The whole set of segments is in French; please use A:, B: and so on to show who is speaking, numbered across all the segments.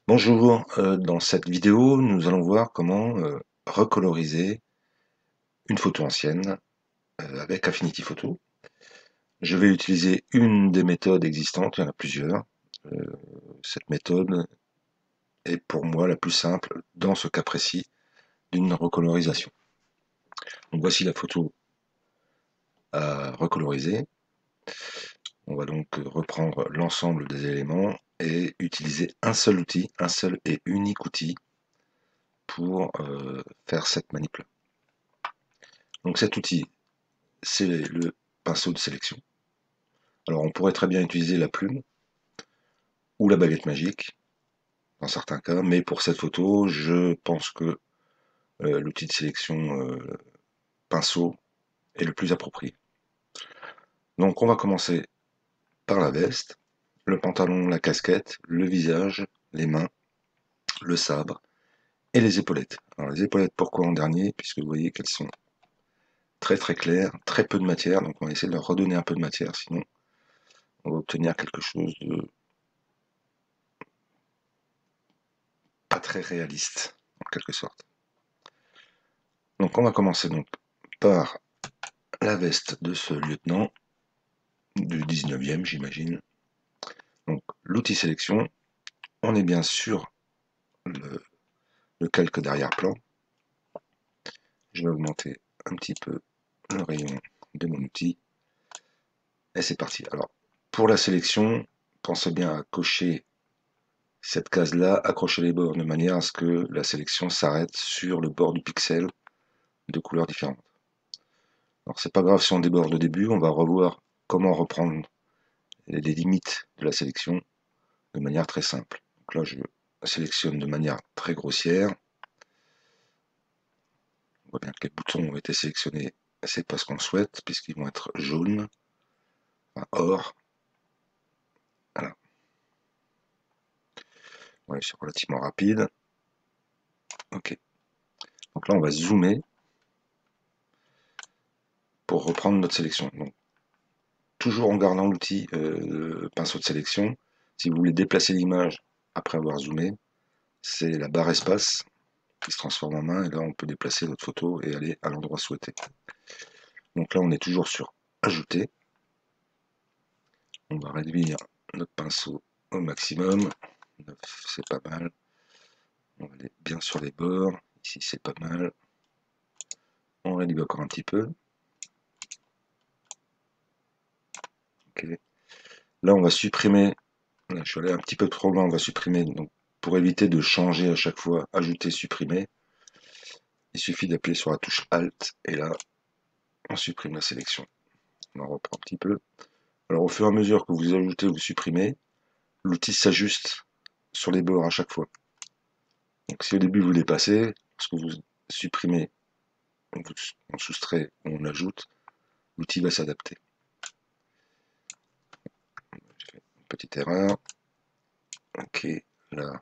A: Bonjour, dans cette vidéo, nous allons voir comment recoloriser une photo ancienne avec Affinity Photo. Je vais utiliser une des méthodes existantes, il y en a plusieurs. Euh, Cette méthode est pour moi la plus simple dans ce cas précis d'une recolorisation. Donc voici la photo à recoloriser. On va donc reprendre l'ensemble des éléments et utiliser un seul outil, un seul et unique outil pour faire cette manip. Donc cet outil, c'est le pinceau de sélection. Alors on pourrait très bien utiliser la plume ou la baguette magique dans certains cas, mais pour cette photo, je pense que l'outil de sélection pinceau est le plus approprié. Donc on va commencer par la veste, le pantalon, la casquette, le visage, les mains, le sabre et les épaulettes. Alors les épaulettes, pourquoi en dernier? Puisque vous voyez qu'elles sont très très claires, très peu de matière, donc on va essayer de leur redonner un peu de matière, sinon on va obtenir quelque chose de pas très réaliste, en quelque sorte. Donc on va commencer donc par la veste de ce lieutenant du 19e, j'imagine. Donc l'outil sélection, on est bien sur le calque d'arrière-plan. Je vais augmenter un petit peu le rayon de mon outil. Et c'est parti. Alors, pour la sélection, pensez bien à cocher cette case-là, accrocher les bords de manière à ce que la sélection s'arrête sur le bord du pixel de couleurs différentes. Alors, c'est pas grave si on déborde au début, on va revoir comment reprendre les limites de la sélection de manière très simple. Donc là, je sélectionne de manière très grossière. On voit bien que les boutons ont été sélectionnés, c'est pas ce qu'on souhaite, puisqu'ils vont être jaunes, enfin or. Voilà. Ouais, c'est relativement rapide. Ok. Donc là, on va zoomer pour reprendre notre sélection. Donc, toujours en gardant l'outil pinceau de sélection. Si vous voulez déplacer l'image après avoir zoomé, c'est la barre espace qui se transforme en main, et là on peut déplacer notre photo et aller à l'endroit souhaité. Donc là on est toujours sur ajouter. On va réduire notre pinceau au maximum. 9, c'est pas mal. On va aller bien sur les bords. Ici c'est pas mal. On réduit encore un petit peu. Ok. Là on va supprimer. Là, je suis allé un petit peu trop loin. On va supprimer. Donc pour éviter de changer à chaque fois, ajouter, supprimer, il suffit d'appuyer sur la touche Alt et là on supprime la sélection. On en reprend un petit peu. Alors au fur et à mesure que vous ajoutez ou vous supprimez, l'outil s'ajuste sur les bords à chaque fois. Donc si au début vous dépassez, parce que vous supprimez, on soustrait ou on ajoute, l'outil va s'adapter. J'ai fait une petite erreur. Ok, là,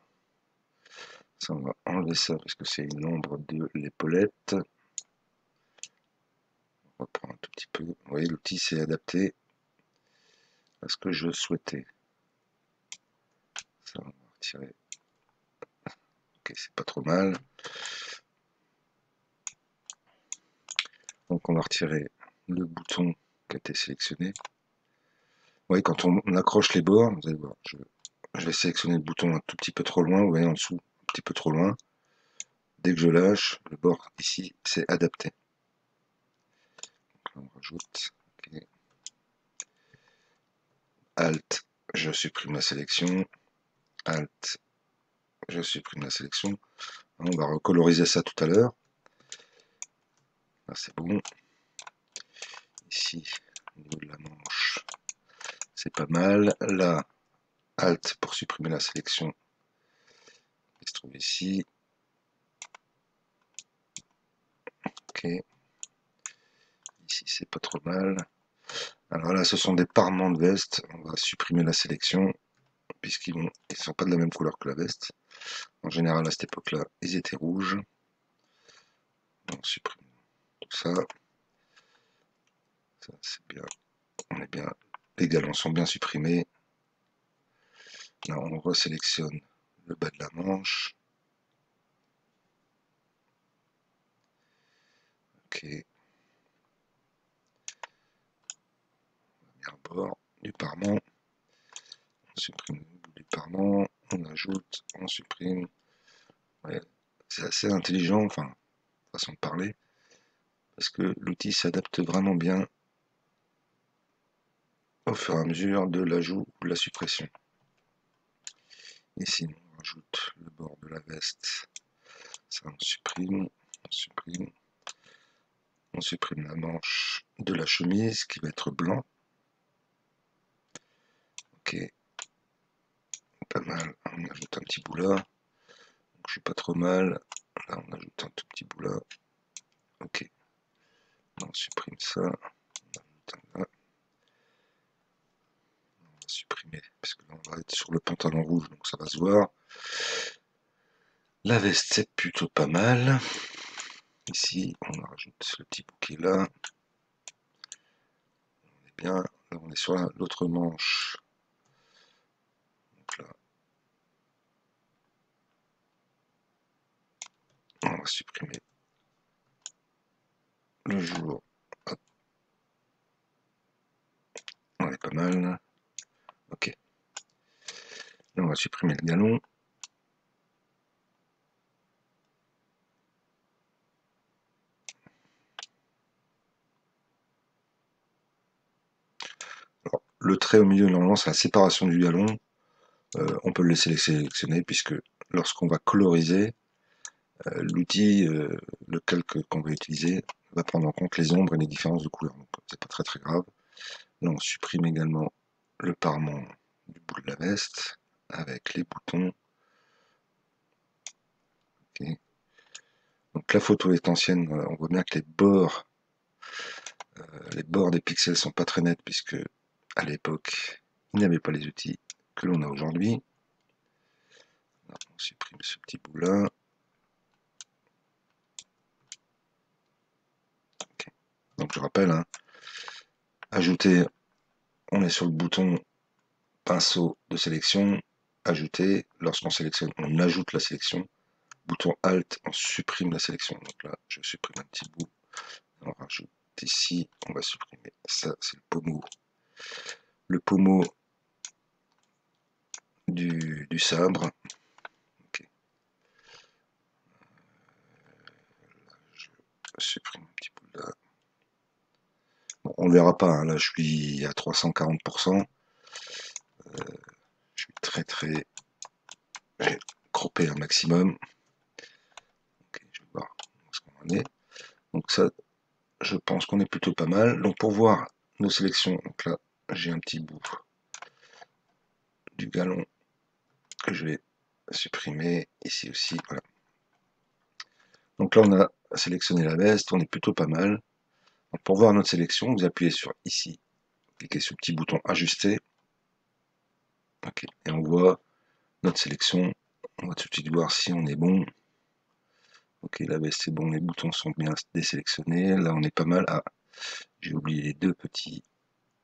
A: ça on va enlever ça parce que c'est une ombre de l'épaulette. On va prendre un tout petit peu. Vous voyez, l'outil s'est adapté à ce que je souhaitais. Ça, on va retirer. Ok, c'est pas trop mal. Donc on va retirer le bouton qui a été sélectionné. Vous voyez, quand on accroche les bords, vous allez voir, je vais sélectionner le bouton un tout petit peu trop loin, vous voyez en dessous, un petit peu trop loin. Dès que je lâche, le bord ici s'est adapté. Donc là, on rajoute. Okay. Alt, je supprime la sélection. Alt, je supprime la sélection. On va recoloriser ça tout à l'heure. Là, c'est bon. Ici, au niveau de la manche, c'est pas mal. Là, Alt pour supprimer la sélection qui se trouve ici. Ok. Ici, c'est pas trop mal. Alors là, ce sont des parements de veste. On va supprimer la sélection puisqu'ils ne sont pas de la même couleur que la veste. En général, à cette époque-là, ils étaient rouges. On supprime tout ça. Ça, c'est bien. On est bien. Les galons sont bien supprimés. Là, on resélectionne le bas de la manche. Ok. Un bord du parement. On supprime le bout du parement. On ajoute, on supprime. Ouais, c'est assez intelligent, enfin, façon de parler, parce que l'outil s'adapte vraiment bien au fur et à mesure de l'ajout ou de la suppression. Ici, on rajoute le bord de la veste. Ça, on supprime, on supprime la manche de la chemise qui va être blanc. Ok, pas mal. On ajoute un petit bout là. Donc, je suis pas trop mal. Là, on ajoute un tout petit bout là. Ok, on supprime ça. On ajoute un là. On va supprimer, parce que là, on va être sur le pantalon rouge, donc ça va se voir. La veste, c'est plutôt pas mal. Ici, on rajoute le petit bouquet là. On est bien. Là, on est sur l'autre manche. Donc là, on va supprimer le jour. Hop, on est pas mal. Ok. Là, on va supprimer le galon. Alors, le trait au milieu, normalement, c'est la séparation du galon. On peut le laisser sélectionner puisque lorsqu'on va coloriser, l'outil, le calque qu'on va utiliser, va prendre en compte les ombres et les différences de couleurs. Donc, c'est pas très grave. Là, on supprime également le parement du bout de la veste avec les boutons. Okay. Donc la photo est ancienne, on voit bien que les bords des pixels sont pas très nets puisque à l'époque, il n'y avait pas les outils que l'on a aujourd'hui. On supprime ce petit bout là. Okay. Donc je rappelle, hein, ajouter, on est sur le bouton pinceau de sélection, ajouter, lorsqu'on sélectionne, on ajoute la sélection, bouton Alt, on supprime la sélection. Donc là, je supprime un petit bout, on rajoute ici, on va supprimer ça, c'est le pommeau du sabre. Okay. Je supprime un petit bout là. Bon, on ne verra pas, hein, là je suis à 340%. Je suis très croppé un maximum. Okay, je vais voir ce qu'on en est. Donc ça, je pense qu'on est plutôt pas mal. Donc pour voir nos sélections, donc là j'ai un petit bout du galon que je vais supprimer ici aussi. Voilà. Donc là on a sélectionné la veste, on est plutôt pas mal. Donc pour voir notre sélection, vous appuyez sur ici, cliquez sur le petit bouton ajuster. Okay. Et on voit notre sélection. On va tout de suite voir si on est bon. Ok, la veste c'est bon, les boutons sont bien désélectionnés. Là on est pas mal. Ah, j'ai oublié les deux petits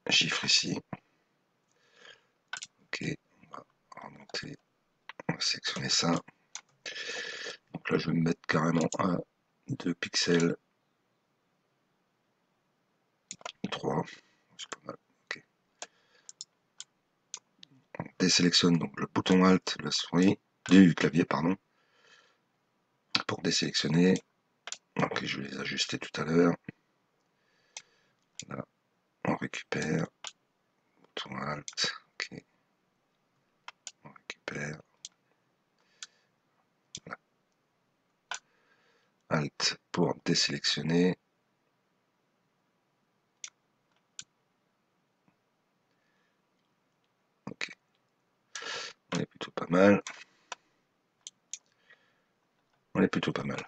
A: chiffres ici. Ok, on va remonter, on va sélectionner ça. Donc là je vais me mettre carrément 1, 2 pixels, 3, c'est pas mal. Okay. On désélectionne donc le bouton Alt de la souris, du clavier, pardon, pour désélectionner. Ok, je vais les ajuster tout à l'heure. Là, on récupère, bouton Alt, ok, on récupère. Voilà. Alt pour désélectionner. Ok, on est plutôt pas mal. On est plutôt pas mal.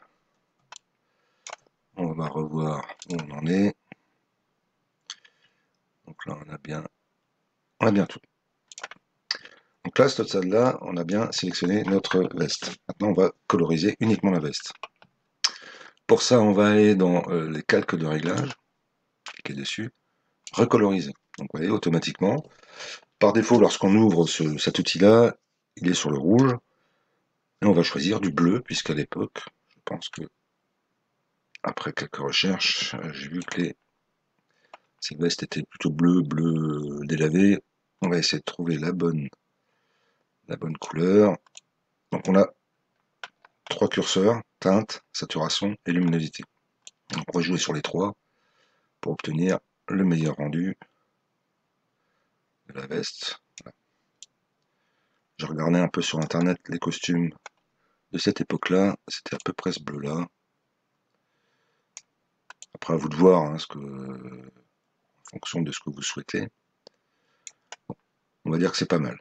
A: On va revoir où on en est. Donc là, on a bien tout. Donc là, à ce stade-là, on a bien sélectionné notre veste. Maintenant, on va coloriser uniquement la veste. Pour ça, on va aller dans les calques de réglage, cliquer dessus. recoloriser. Donc vous voyez, automatiquement, par défaut, lorsqu'on ouvre cet outil-là, il est sur le rouge, et on va choisir du bleu, puisqu'à l'époque, je pense que, après quelques recherches, j'ai vu que ces vestes étaient plutôt bleu délavé. On va essayer de trouver la bonne couleur. Donc on a 3 curseurs, teinte, saturation et luminosité. Donc on va jouer sur les 3 pour obtenir le meilleur rendu de la veste. Voilà. J'ai regardé un peu sur internet les costumes de cette époque-là, c'était à peu près ce bleu-là. Après à vous de voir, hein, en fonction de ce que vous souhaitez. Bon, on va dire que c'est pas mal.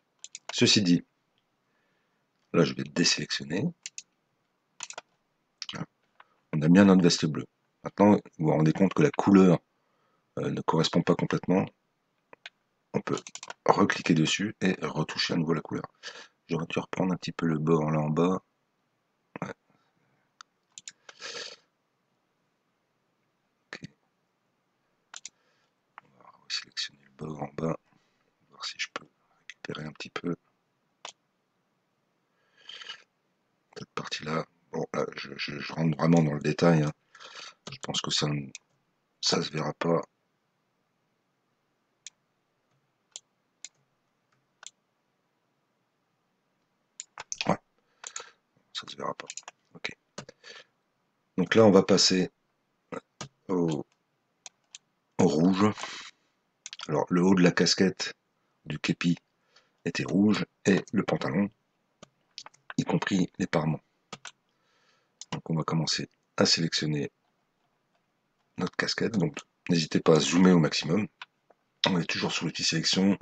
A: Ceci dit, là je vais désélectionner. On a bien notre veste bleue. Maintenant, vous vous rendez compte que la couleur ne correspond pas complètement. On peut recliquer dessus et retoucher à nouveau la couleur. J'aurais dû reprendre un petit peu le bord là en bas. Ouais. Okay. On va sélectionner le bord en bas. Voir si je peux récupérer un petit peu cette partie-là. Bon, là, je rentre vraiment dans le détail. Hein. Je pense que ça se verra pas. Ouais, ça se verra pas. Ok. Donc là, on va passer au rouge. Alors, le haut de la casquette du képi était rouge et le pantalon, y compris les parements. Donc on va commencer à sélectionner notre casquette. Donc n'hésitez pas à zoomer au maximum. On est toujours sur l'outil sélection.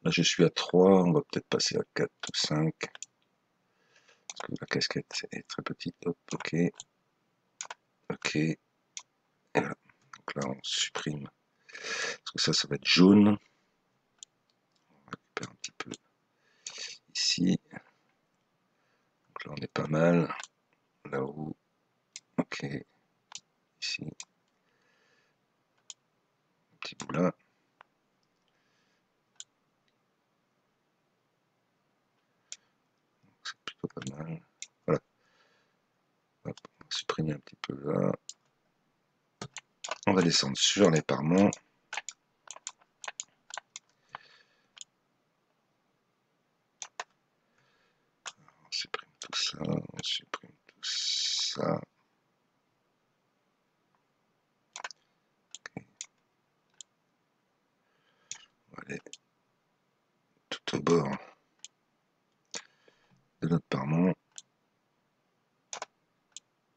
A: Là je suis à 3, on va peut-être passer à 4 ou 5. Parce que la casquette est très petite. Hop, ok. Ok. Et voilà. Donc là on supprime. Parce que ça va être jaune. On récupère un petit peu ici. Donc là on est pas mal. Là-haut. Ok. Ici. Un petit bout là. C'est plutôt pas mal. Voilà. Hop, on va supprimer un petit peu là. On va descendre sur les parements. On supprime tout ça, on supprime tout ça. Okay. On va aller tout au bord de notre parement.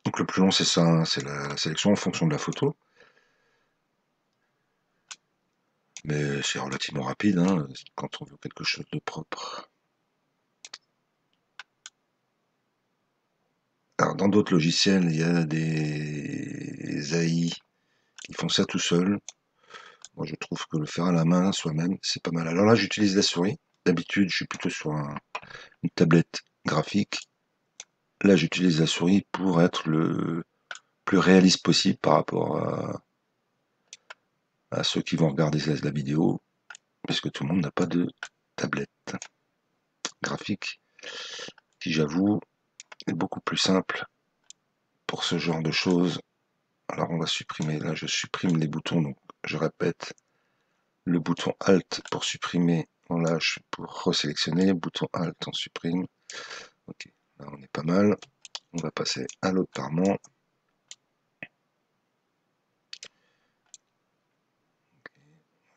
A: Donc le plus long c'est ça, hein, c'est la sélection en fonction de la photo. Mais c'est relativement rapide hein, quand on veut quelque chose de propre. Alors dans d'autres logiciels, il y a des AI qui font ça tout seul. Moi je trouve que le faire à la main soi-même, c'est pas mal. Alors là j'utilise la souris. D'habitude je suis plutôt sur une tablette graphique. Là j'utilise la souris pour être le plus réaliste possible par rapport à ceux qui vont regarder la vidéo, puisque tout le monde n'a pas de tablette graphique, qui j'avoue est beaucoup plus simple pour ce genre de choses. Alors on va supprimer, là je supprime les boutons, donc je répète, le bouton Alt pour supprimer, on lâche pour resélectionner, bouton Alt on supprime. Ok, là on est pas mal. On va passer à l'autre parement.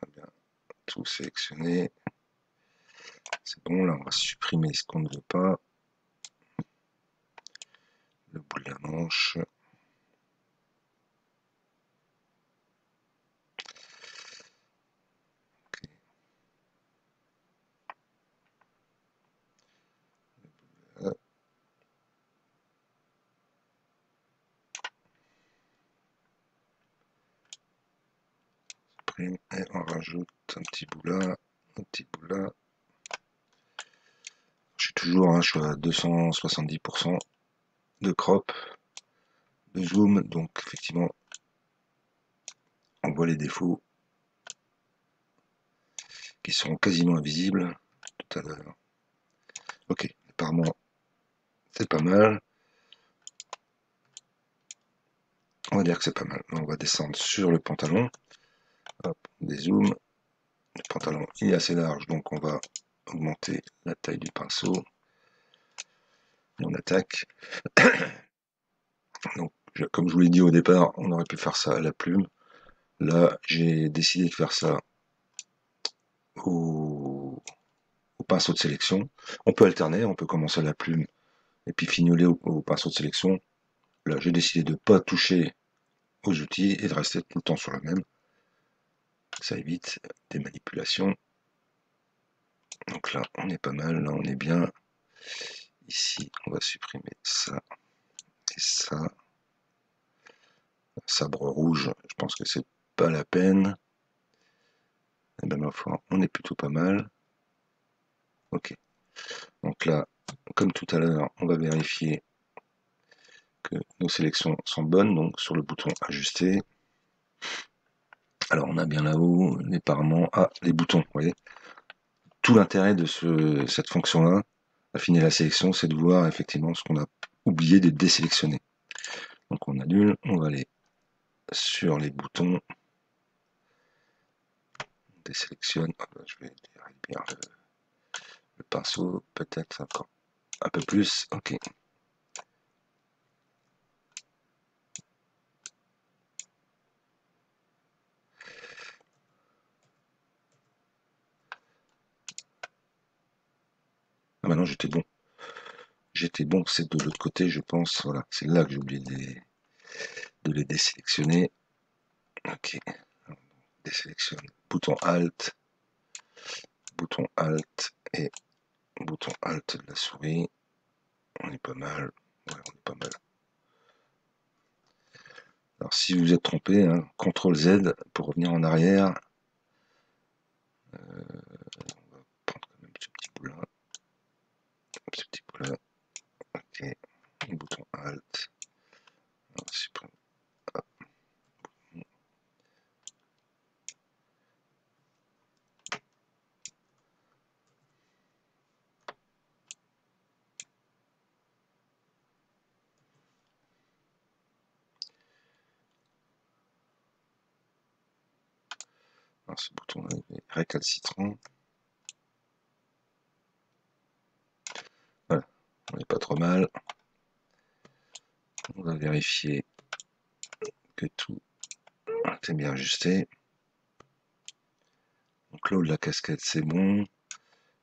A: On va bien tout sélectionner. C'est bon, là on va supprimer ce qu'on ne veut pas. Le bout de la manche. Et on rajoute un petit bout là, un petit bout là. Je suis toujours, hein, je suis à 270% de crop, de zoom, donc effectivement, on voit les défauts. qui seront quasiment invisibles tout à l'heure. Ok, apparemment c'est pas mal. On va dire que c'est pas mal. On va descendre sur le pantalon. Hop, dézoom. Le pantalon est assez large, donc on va augmenter la taille du pinceau. Et on attaque. Donc, comme je vous l'ai dit au départ, on aurait pu faire ça à la plume. Là, j'ai décidé de faire ça au pinceau de sélection. On peut alterner, on peut commencer à la plume et puis fignoler au pinceau de sélection. Là, j'ai décidé de ne pas toucher aux outils et de rester tout le temps sur le même. Ça évite des manipulations. Donc là, on est pas mal, là on est bien. Ici, on va supprimer ça et ça. Sabre rouge, je pense que c'est pas la peine. Et bien ma foi, on est plutôt pas mal. Ok. Donc là, comme tout à l'heure, on va vérifier que nos sélections sont bonnes. Donc sur le bouton ajuster. Alors on a bien là-haut les paraments. Ah, les boutons, vous voyez. Tout l'intérêt de cette fonction-là, affiner la sélection, c'est de voir effectivement ce qu'on a oublié de désélectionner. Donc on annule, on va aller sur les boutons. On désélectionne. Ah ben, je vais bien le pinceau, peut-être encore un peu plus. Ok. Ah maintenant j'étais bon. J'étais bon, c'est de l'autre côté, je pense. Voilà, c'est là que j'ai oublié de les désélectionner. Ok. Désélectionne. Bouton Alt et bouton Alt de la souris. On est pas mal. Ouais, on est pas mal. Alors si vous êtes trompé, hein, CTRL Z pour revenir en arrière. On va prendre quand même ce petit bout là. Ce petit bout là. Ok. Bouton Alt. On va supprimer. Alors, ce bouton là est récalcitrant. Voilà, on n'est pas trop mal. On va vérifier que tout est bien ajusté. Donc là où la casquette c'est bon.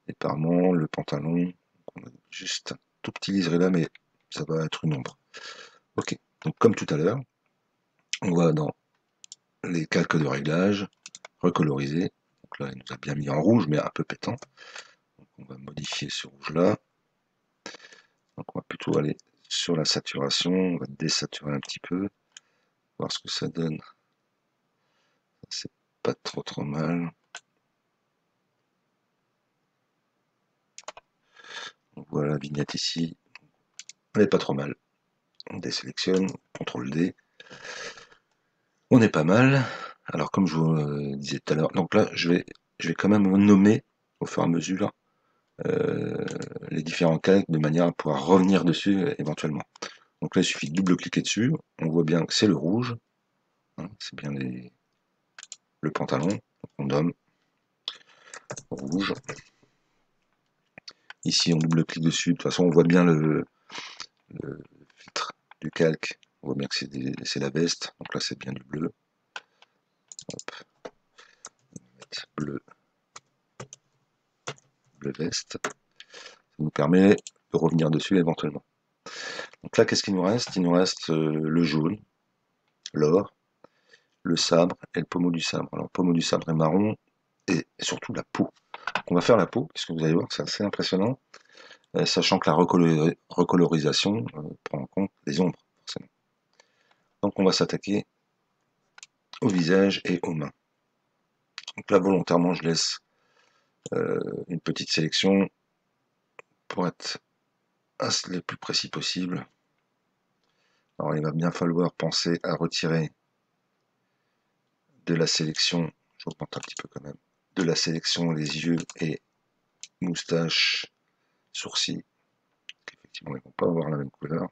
A: Les parements, le pantalon. On a juste un tout petit liseré là, mais ça va être une ombre. Ok, donc comme tout à l'heure, on va dans les calques de réglage, recoloriser. Donc là, il nous a bien mis en rouge, mais un peu pétant. Donc on va modifier ce rouge-là. Donc on va plutôt aller sur la saturation, on va désaturer un petit peu, voir ce que ça donne. C'est pas trop mal. Donc voilà la vignette ici. Elle n'est pas trop mal. On désélectionne, CTRL D. On est pas mal. Alors comme je vous disais tout à l'heure, donc là je vais quand même nommer au fur et à mesure les différents calques de manière à pouvoir revenir dessus éventuellement. Donc là il suffit de double-cliquer dessus, on voit bien que c'est le rouge, hein, c'est bien le pantalon, donc on nomme rouge. Ici on double-clique dessus, de toute façon on voit bien le filtre du calque, on voit bien que c'est la veste, donc là c'est bien du bleu. Hop. On va mettre bleu veste. Ça nous permet de revenir dessus éventuellement. Donc là, qu'est-ce qu'il nous reste? Il nous reste le jaune, l'or, le sabre et le pommeau du sabre. Alors, le pommeau du sabre est marron et surtout la peau. Donc, on va faire la peau, puisque vous allez voir que c'est assez impressionnant, sachant que la recolorisation prend en compte les ombres, forcément. Donc, on va s'attaquer au visage et aux mains. Donc là, volontairement, je laisse une petite sélection pour être le plus précis possible. Alors il va bien falloir penser à retirer de la sélection, j'augmente un petit peu quand même, de la sélection les yeux et moustache, sourcils. Effectivement, ils ne vont pas avoir la même couleur.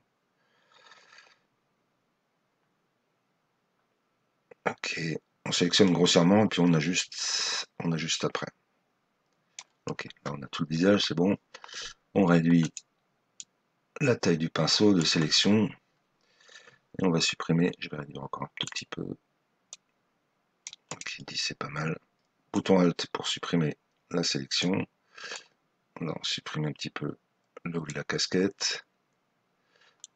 A: Ok, on sélectionne grossièrement et puis on ajuste après. Ok, là on a tout le visage, c'est bon. On réduit la taille du pinceau de sélection et on va supprimer, je vais réduire encore un tout petit peu. Ok, 10 c'est pas mal. Bouton Alt pour supprimer la sélection. Là on supprime un petit peu le haut de la casquette.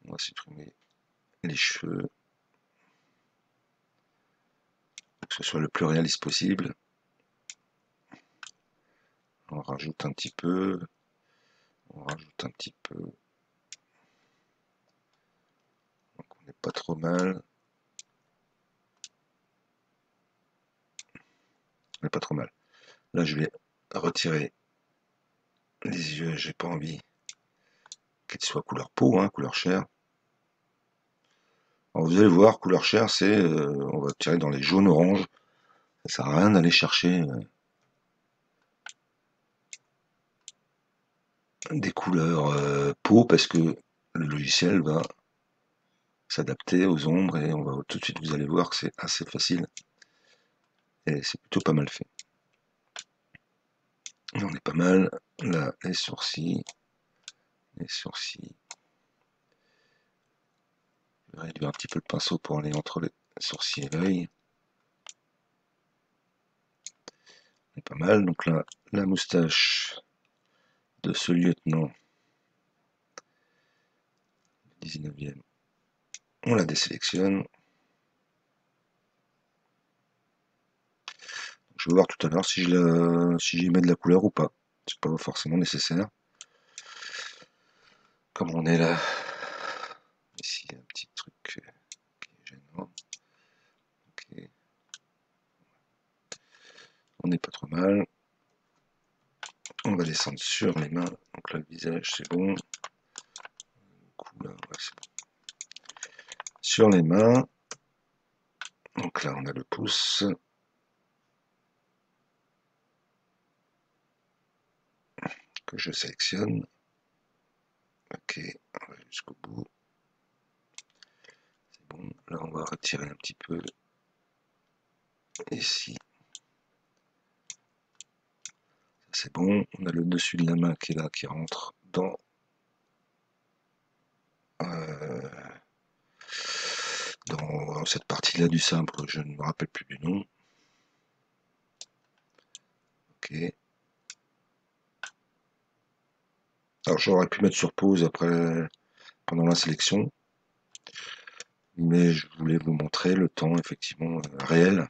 A: On va supprimer les cheveux. Pour que ce soit le plus réaliste possible. On rajoute un petit peu. On rajoute un petit peu. Donc on n'est pas trop mal. On n'est pas trop mal. Là je vais retirer les yeux, j'ai pas envie qu'ils soient couleur peau, hein, couleur chair. Alors vous allez voir, couleur chair, c'est on va tirer dans les jaunes oranges. Ça sert à rien d'aller chercher des couleurs peau parce que le logiciel va s'adapter aux ombres et on va tout de suite vous allez voir que c'est assez facile et c'est plutôt pas mal fait. Et on est pas mal. Là, les sourcils. Les sourcils. Je vais réduire un petit peu le pinceau pour aller entre les sourcils et l'œil. On est pas mal. Donc là, la moustache de ce lieutenant 19e. On la désélectionne. Je vais voir tout à l'heure si j'y mets de la couleur ou pas. C'est pas forcément nécessaire. Comme on est là, ici il y a un petit truc qui est gênant. Okay. On n'est pas trop mal. On va descendre sur les mains. Donc là le visage c'est bon. Là, ouais, c'est bon. Sur les mains. Donc là on a le pouce. Que je sélectionne. Ok, on va jusqu'au bout. C'est bon. Là on va retirer un petit peu ici. C'est bon. On a le dessus de la main qui est là, qui rentre dans cette partie-là du sabre. Je ne me rappelle plus du nom. Ok. Alors j'aurais pu mettre sur pause après pendant la sélection, mais je voulais vous montrer le temps effectivement réel,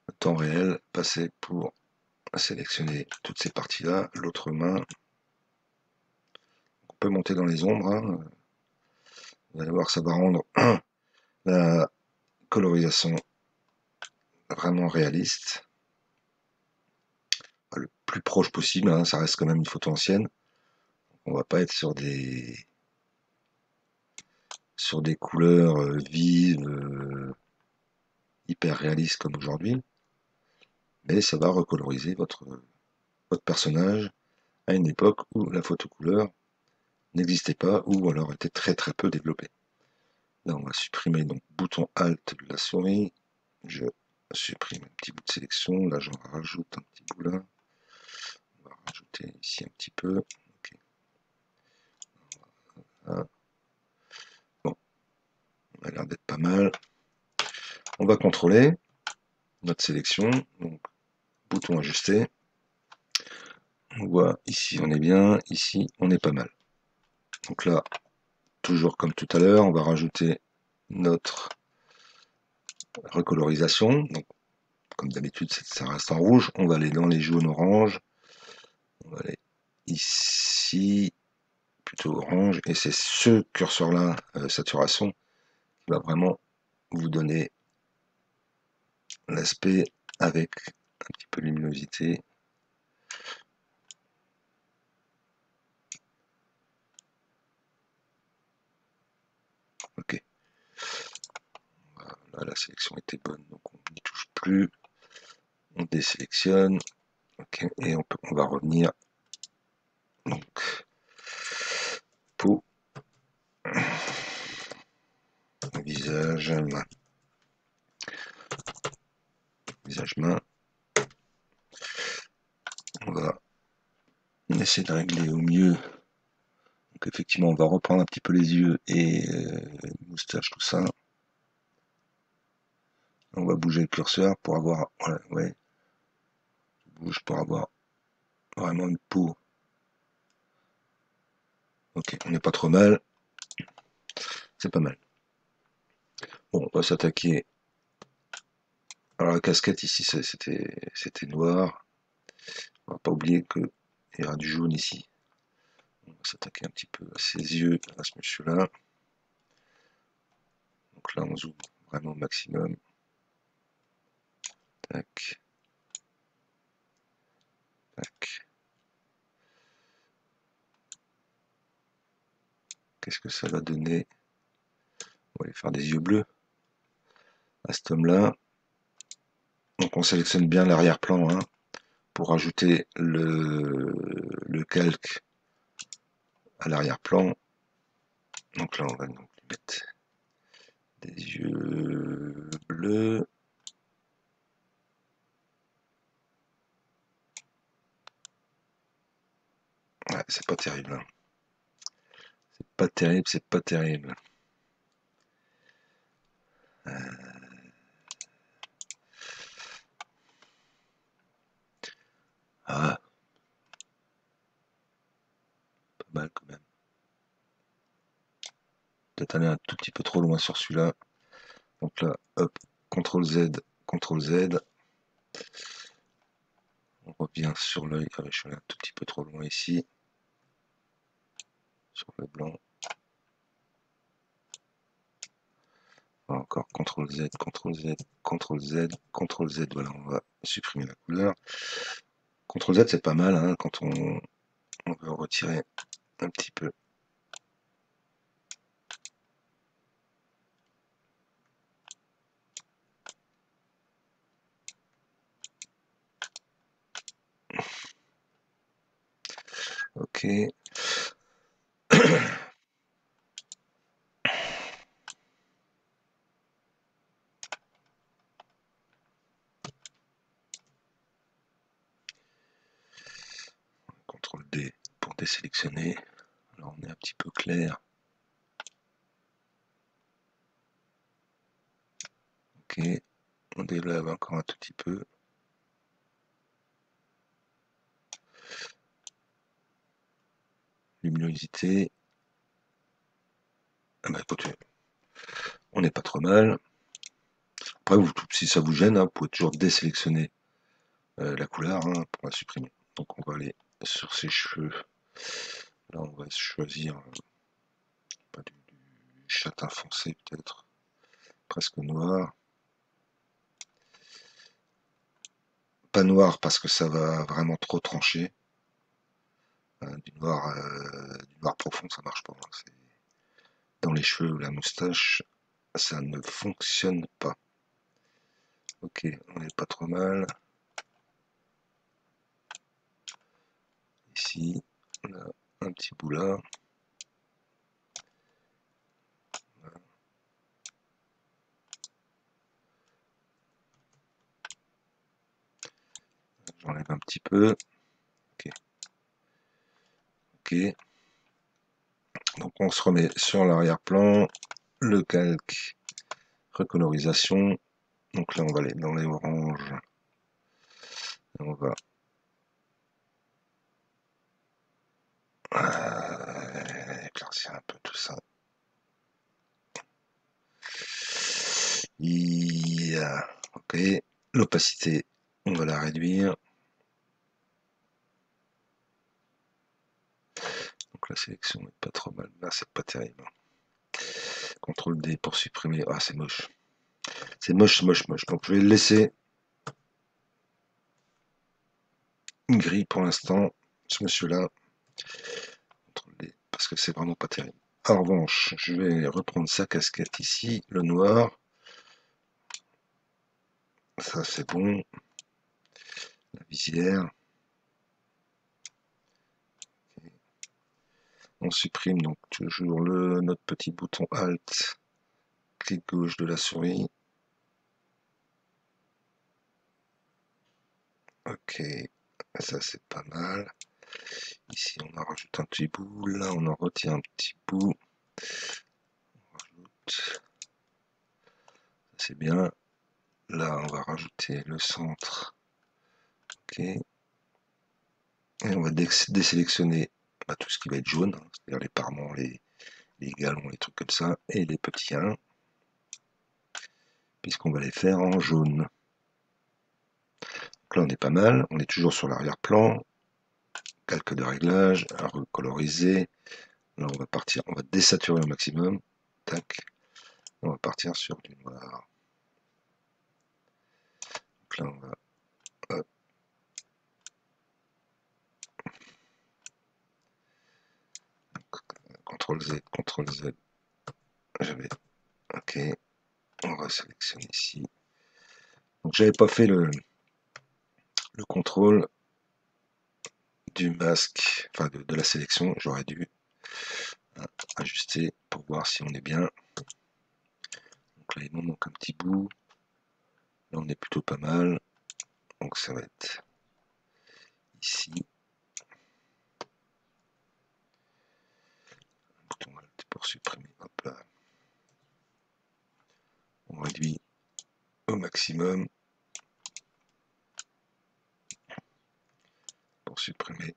A: le temps réel passé pour sélectionner toutes ces parties-là. L'autre main, on peut monter dans les ombres, hein. Vous allez voir, ça va rendre la colorisation vraiment réaliste, le plus proche possible, hein. Ça reste quand même une photo ancienne. On va pas être sur des couleurs vives, hyper réalistes comme aujourd'hui, mais ça va recoloriser votre personnage à une époque où la photo couleur n'existait pas ou alors était très très peu développée. Là on va supprimer donc bouton Alt de la souris, je supprime un petit bout de sélection, là j'en rajoute un petit bout là, on va rajouter ici un petit peu, okay. Voilà. Bon, on a l'air d'être pas mal. On va contrôler notre sélection, donc bouton ajuster. On voit ici on est bien, ici on est pas mal. Donc là, toujours comme tout à l'heure, on va rajouter notre recolorisation. Donc, comme d'habitude, ça reste en rouge. On va aller dans les jaunes orange. On va aller ici, plutôt orange. Et c'est ce curseur-là, saturation, qui va vraiment vous donner l'aspect avec un petit peu de luminosité. Ok. Voilà, la sélection était bonne, donc on n'y touche plus. On désélectionne. Ok, et on va revenir. Donc, peau, visage, main. Visage, main. On va essayer de régler au mieux. Donc effectivement, on va reprendre un petit peu les yeux et moustache, tout ça. On va bouger le curseur pour avoir, voilà, ouais, je bouge pour avoir vraiment une peau. Ok, on n'est pas trop mal, c'est pas mal. Bon, on va s'attaquer. Alors la casquette ici, c'était noir. On va pas oublier qu'il y aura du jaune ici. On va s'attaquer un petit peu à ses yeux, à ce monsieur-là. Donc là, on zoome vraiment au maximum. Tac, tac. Qu'est-ce que ça va donner? On va aller faire des yeux bleus à cet homme-là. Donc on sélectionne bien l'arrière-plan hein, pour ajouter le calque à l'arrière-plan. Donc là, on va donc lui mettre des yeux bleus. Ouais, c'est pas terrible. Hein. C'est pas terrible, c'est pas terrible. Ah, pas mal quand même. Peut-être aller un tout petit peu trop loin sur celui-là. Donc là, hop, CTRL Z, CTRL Z. On revient sur l'œil. Ah, je suis allé un tout petit peu trop loin ici. Sur le blanc. Encore CTRL Z, CTRL Z, CTRL Z, CTRL Z. Voilà, on va supprimer la couleur. CTRL Z, c'est pas mal hein, quand on veut retirer un petit peu. Ok. CTRL D pour désélectionner. Alors on est un petit peu clair. Ok. On délève encore un tout petit peu. Luminosité. Ah bah écoutez, on n'est pas trop mal. Après, si ça vous gêne, hein, vous pouvez toujours désélectionner la couleur hein, pour la supprimer. Donc on va aller sur ses cheveux. Là on va choisir pas du châtain foncé peut-être, presque noir. Pas noir parce que ça va vraiment trop trancher. Du noir profond ça marche pas. Hein. Dans les cheveux ou la moustache, ça ne fonctionne pas. Ok, on n'est pas trop mal. Ici, on a un petit bout là. J'enlève un petit peu. Ok. Ok. Donc on se remet sur l'arrière-plan. Le calque. Recolorisation. Donc là on va aller dans les oranges. Et on va éclaircir un peu tout ça. Yeah. Ok. L'opacité, on va la réduire. Donc la sélection n'est pas trop mal. Là, c'est pas terrible. CTRL D pour supprimer. Ah, c'est moche. C'est moche, moche, moche. Donc je vais le laisser gris pour l'instant, ce monsieur-là. CTRL D, parce que c'est vraiment pas terrible. En revanche, je vais reprendre sa casquette ici, le noir. Ça, c'est bon. la visière. On supprime donc toujours notre petit bouton Alt, clic gauche de la souris. Ok, ça c'est pas mal. Ici on en rajoute un petit bout, là on en retire un petit bout. On rajoute. C'est bien. Là on va rajouter le centre. Ok. Et on va désélectionner tout ce qui va être jaune, hein, c'est-à-dire les parements, les galons, les trucs comme ça, et les petits 1, puisqu'on va les faire en jaune. Donc là on est pas mal, on est toujours sur l'arrière-plan, calque de réglage, recoloriser. Là on va partir, on va désaturer au maximum, tac, on va partir sur du noir. Donc là on va, hop. CTRL Z, CTRL Z, j'avais, ok, on va sélectionner ici. Donc j'avais pas fait le contrôle du masque, enfin de la sélection, j'aurais dû ajuster pour voir si on est bien. Donc là il m'en manque un petit bout, là on est plutôt pas mal, donc ça va être ici, bouton Alt pour supprimer, hop là, on réduit au maximum pour supprimer.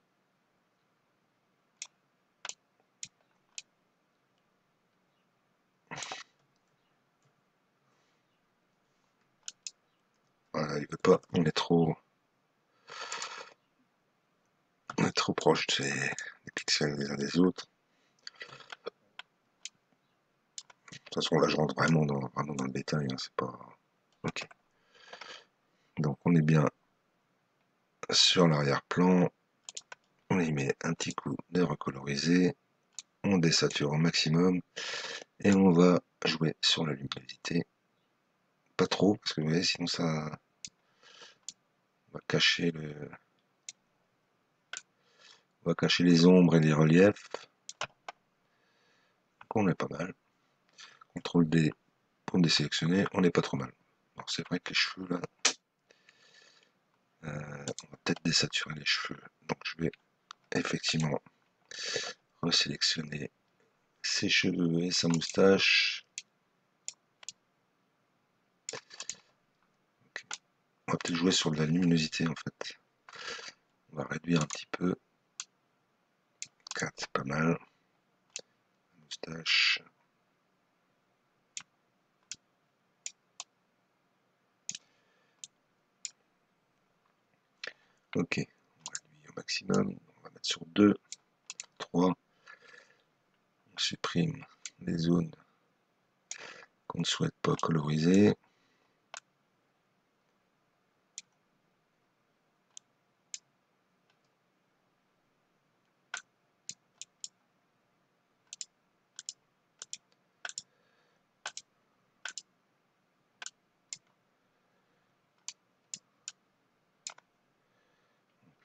A: Voilà, il veut pas, on est trop proche des pixels les uns des autres. De toute façon là je rentre vraiment dans le détail, hein, c'est pas... Ok. Donc on est bien sur l'arrière-plan, on y met un petit coup de recoloriser, on désature au maximum et on va jouer sur la luminosité. Pas trop, parce que vous voyez, sinon ça va cacher les ombres et les reliefs. Donc on est pas mal. CTRL D pour désélectionner, on n'est pas trop mal. Alors c'est vrai que les cheveux là, on va peut-être désaturer les cheveux. Donc je vais effectivement resélectionner ses cheveux et sa moustache. Okay. On va peut-être jouer sur de la luminosité en fait. On va réduire un petit peu. 4, c'est pas mal. Moustache. Ok, on réduit au maximum. On va mettre sur 2, 3. On supprime les zones qu'on ne souhaite pas coloriser.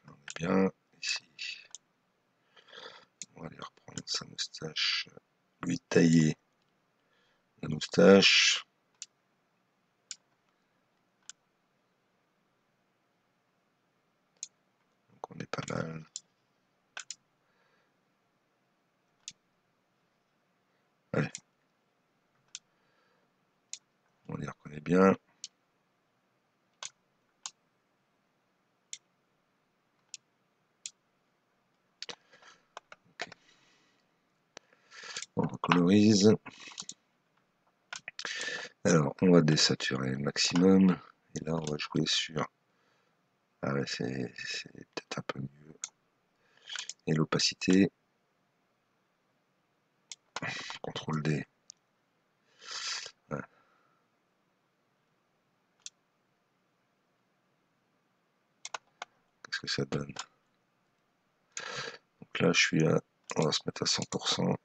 A: On est bien ici. On va aller reprendre sa moustache, lui tailler la moustache. Donc on est pas mal. Allez. On les reconnaît bien. Okay. On recolorise. Alors, on va désaturer le maximum. Et là, on va jouer sur... Ah ouais, c'est peut-être un peu mieux. Et l'opacité. CTRL D. Ouais. Qu'est-ce que ça donne? Donc là, je suis à... On va se mettre à 100%.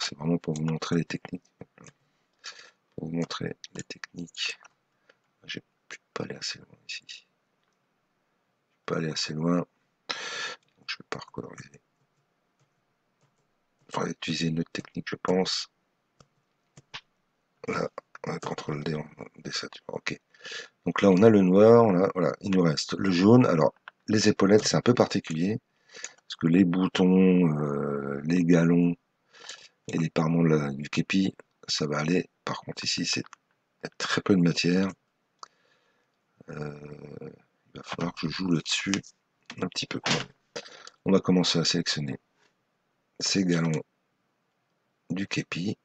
A: C'est vraiment pour vous montrer les techniques. Pour vous montrer les techniques aller assez loin ici. Je vais pas aller assez loin. Donc, je vais pas recoloriser. Il faudrait utiliser une autre technique, je pense. Là, CTRL D, on désature. Ok. Donc là, on a le noir. Là, voilà, il nous reste le jaune. Alors, les épaulettes, c'est un peu particulier. Parce que les boutons, les galons et les parements du képi, ça va aller. Par contre, ici, il y a très peu de matière. Il va falloir que je joue là-dessus un petit peu. On va commencer à sélectionner ces galons du képi.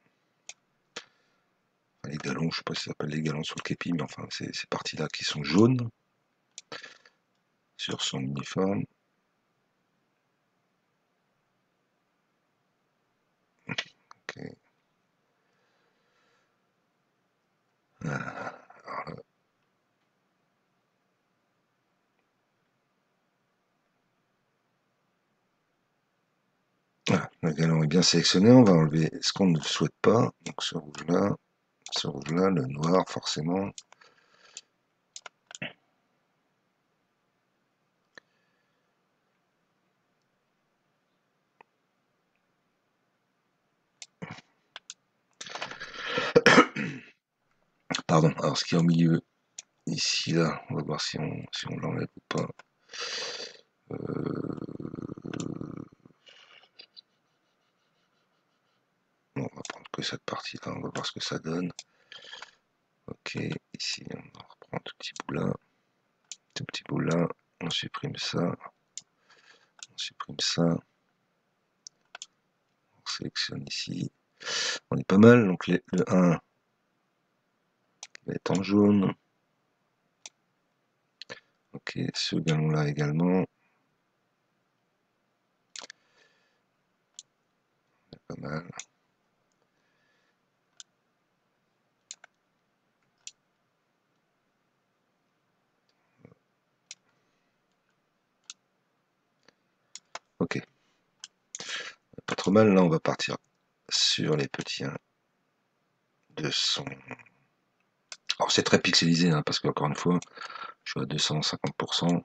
A: Enfin, les galons, je sais pas si ça s'appelle les galons sur le képi, mais enfin, ces parties-là qui sont jaunes sur son uniforme. Okay. Voilà. Voilà, le galon est bien sélectionné, on va enlever ce qu'on ne souhaite pas, donc ce rouge-là, le noir forcément. Pardon, alors ce qui est au milieu, ici, là, on va voir si on l'enlève ou pas. Bon, on va prendre que cette partie-là, on va voir ce que ça donne. Ok, ici on reprend tout petit bout là, on supprime ça, on sélectionne ici. On est pas mal, donc le 1 va être en jaune. Ok, ce galon là également. Pas mal. Ok, pas trop mal. Là, on va partir sur les petits 1 de son. Alors, c'est très pixelisé, hein, parce qu'encore une fois, je suis à 250%.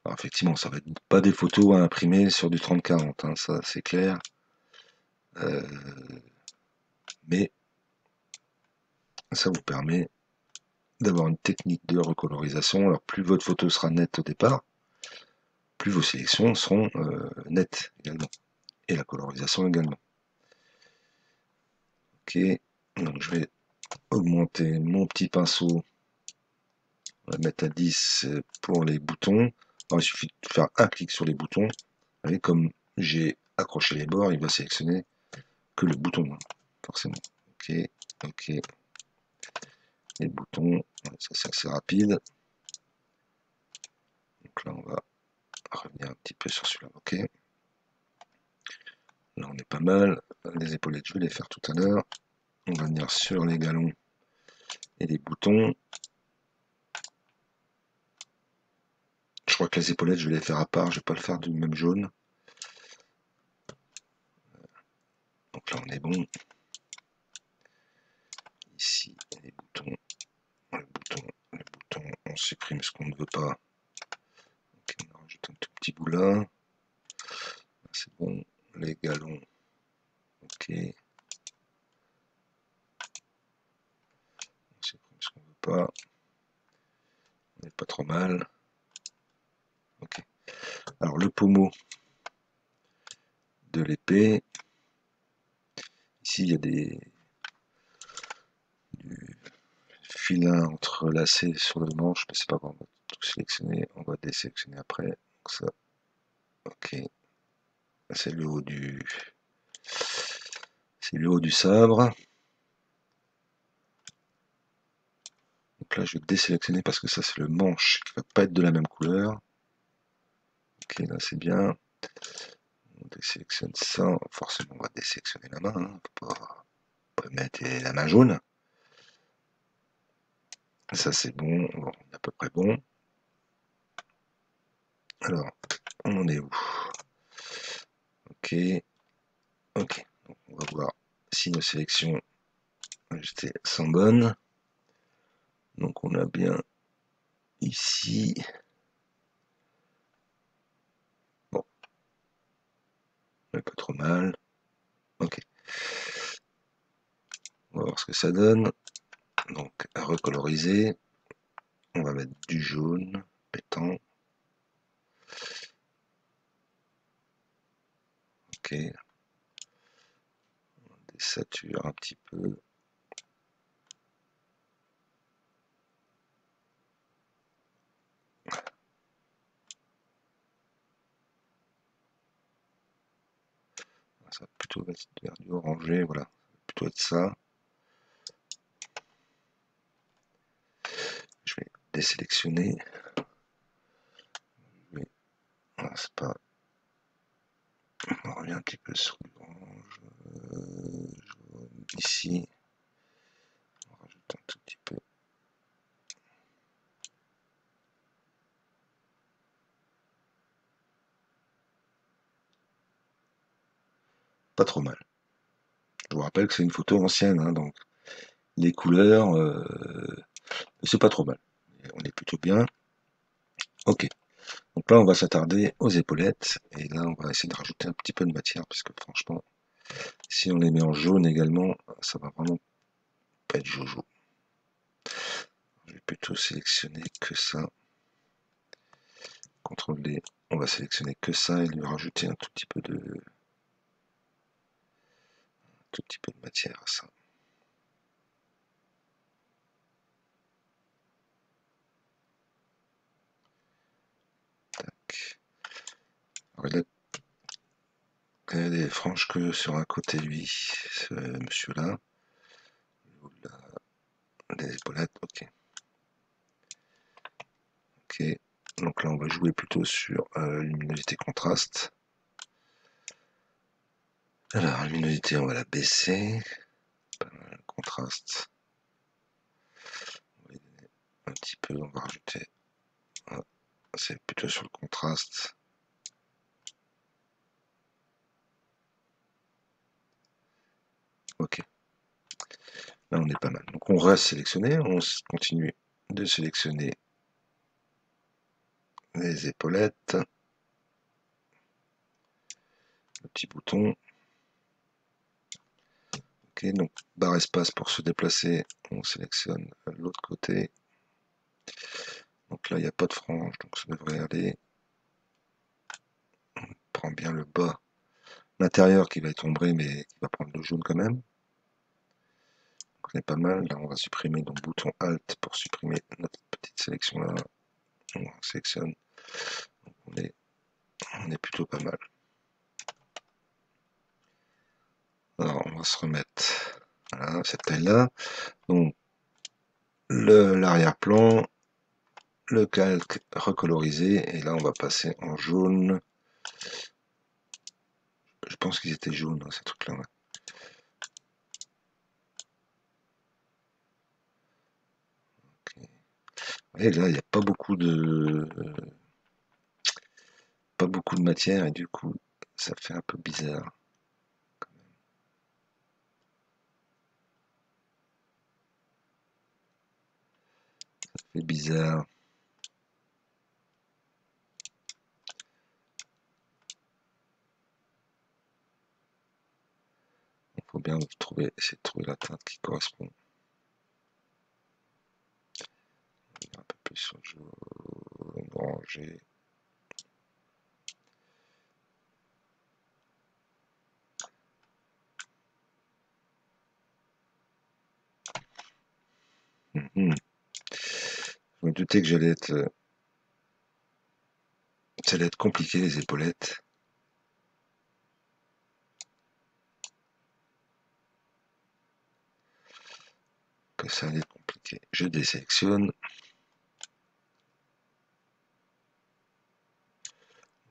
A: Alors, effectivement, ça va être pas des photos à imprimer sur du 30-40, hein, ça c'est clair. Mais ça vous permet d'avoir une technique de recolorisation. Alors, plus votre photo sera nette au départ, plus vos sélections seront nettes également. Et la colorisation également. Ok, donc je vais augmenter mon petit pinceau. On va mettre à 10 pour les boutons. Alors, il suffit de faire un clic sur les boutons. Vous voyez, comme j'ai accroché les bords, il va sélectionner que le bouton, hein, forcément. Ok, ok. Les boutons, ça c'est assez rapide. Donc là, on va revenir un petit peu sur celui-là. Ok. Là, on est pas mal. Les épaulettes, je vais les faire tout à l'heure. On va venir sur les galons et les boutons. Je crois que les épaulettes, je vais les faire à part. Je vais pas le faire du même jaune. Donc là, on est bon. Ici, les boutons, on supprime ce qu'on ne veut pas. Ok, on rajoute un tout petit bout là. C'est bon. Les galons. Ok. On supprime ce qu'on ne veut pas. On n'est pas trop mal. Ok. Alors le pommeau de l'épée. Ici, il y a du filin entrelacé sur le manche, mais c'est pas grave, on va tout sélectionner, on va désélectionner après. Donc ça, ok. C'est le haut du sabre. Donc là, je vais désélectionner parce que ça, c'est le manche qui va pas être de la même couleur. Ok, là, c'est bien. On désélectionne ça. Forcément, on va désélectionner la main. Hein. Faut pas mettre la main jaune. Ça, c'est bon. On est à peu près bon. Alors, on en est où? Ok. Ok. Donc, on va voir si nos sélections sont bonnes. Donc, on a bien ici. Bon, pas trop mal. Ok. On va voir ce que ça donne. Donc, à recoloriser. On va mettre du jaune pétant. Ok. On désature un petit peu. Ça va plutôt être vers du orangé, voilà. Plutôt être ça. Je vais désélectionner. Mais voilà, c'est pas. On revient un petit peu sur l'orange. Ici. On rajoute un tout petit peu. Pas trop mal. Je vous rappelle que c'est une photo ancienne, hein, donc les couleurs, c'est pas trop mal. On est plutôt bien. Ok. Donc là, on va s'attarder aux épaulettes. Et là, on va essayer de rajouter un petit peu de matière, parce que franchement, si on les met en jaune également, ça va vraiment pas être jojo. Je vais plutôt sélectionner que ça. CTRL D, on va sélectionner que ça et lui rajouter un tout petit peu de matière à ça. Tac. Alors, il a des franges que sur un côté, lui, ce monsieur-là. Les épaulettes, ok. Ok. Donc là, on va jouer plutôt sur luminosité contraste. Alors, luminosité, on va la baisser. Pas mal, contraste. Un petit peu, on va rajouter. Voilà. C'est plutôt sur le contraste. Ok. Là, on est pas mal. Donc, on reste sélectionné. On continue de sélectionner les épaulettes. Le petit bouton. Ok, donc barre espace pour se déplacer. On sélectionne l'autre côté. Donc là, il n'y a pas de frange, donc ça devrait aller. On prend bien le bas. L'intérieur qui va être ombré, mais qui va prendre le jaune quand même. Donc on est pas mal. Là, on va supprimer, donc bouton Alt pour supprimer notre petite sélection là. On sélectionne. Donc on est plutôt pas mal. Alors, on va se remettre à cette taille-là. Donc, l'arrière-plan, le calque recolorisé, et là, on va passer en jaune. Je pense qu'ils étaient jaunes, hein, ces trucs-là. Ouais. Okay. Et là, il n'y a pas beaucoup de matière, et du coup, ça fait un peu bizarre. Ça fait bizarre. Il faut bien essayer de trouver la teinte qui correspond. Un peu plus sur le jaune, orangé. Je me doutais que ça allait être compliqué les épaulettes. Que ça allait être compliqué. Je désélectionne.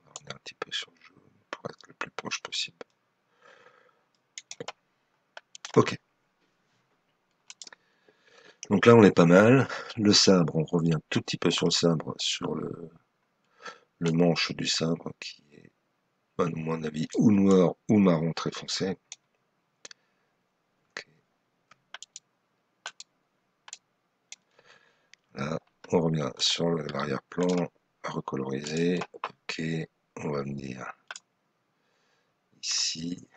A: On est un petit peu sur le jaune pour être le plus proche possible. Ok. Donc là, on est pas mal. Le sabre, on revient tout petit peu sur le sabre, sur le manche du sabre qui est, à mon avis, ou noir ou marron très foncé. Okay. Là, on revient sur l'arrière-plan, recoloriser. Ok, on va venir ici.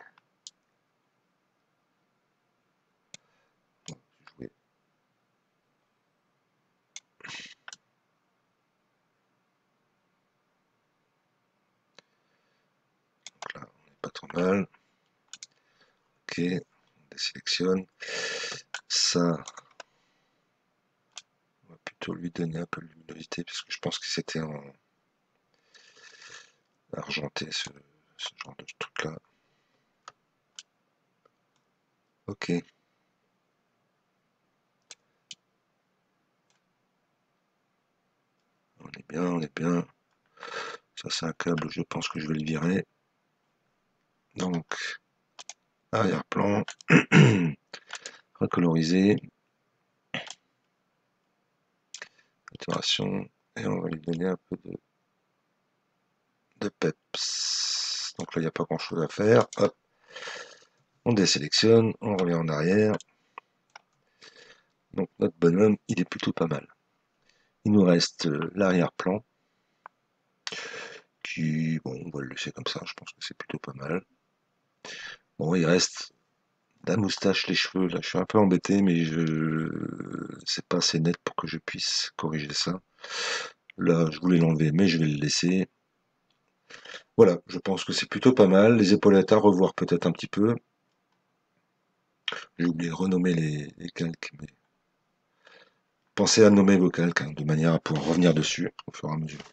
A: Jouer. Donc là, on n'est pas trop mal. Ok, on désélectionne. Ça, on va plutôt lui donner un peu de luminosité parce que je pense que c'était en argenté ce genre de truc là. Ok. On est bien, on est bien. Ça c'est un câble, je pense que je vais le virer. Donc, arrière-plan, recoloriser, saturation, et on va lui donner un peu de peps. Donc là, il n'y a pas grand chose à faire. Hop, on désélectionne, on revient en arrière. Donc notre bonhomme, il est plutôt pas mal. Il nous reste l'arrière-plan, qui, bon, on va le laisser comme ça, je pense que c'est plutôt pas mal. Bon, il reste la moustache, les cheveux, là, je suis un peu embêté, mais c'est pas assez net pour que je puisse corriger ça. Là, je voulais l'enlever, mais je vais le laisser. Voilà, je pense que c'est plutôt pas mal. Les épaulettes à revoir peut-être un petit peu. J'ai oublié de renommer les calques, mais pensez à nommer vos calques hein, de manière à pouvoir revenir dessus au fur et à mesure.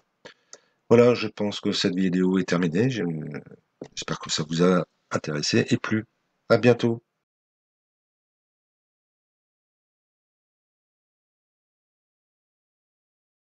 A: Voilà, je pense que cette vidéo est terminée. J'espère que ça vous a intéressé et plu. À bientôt.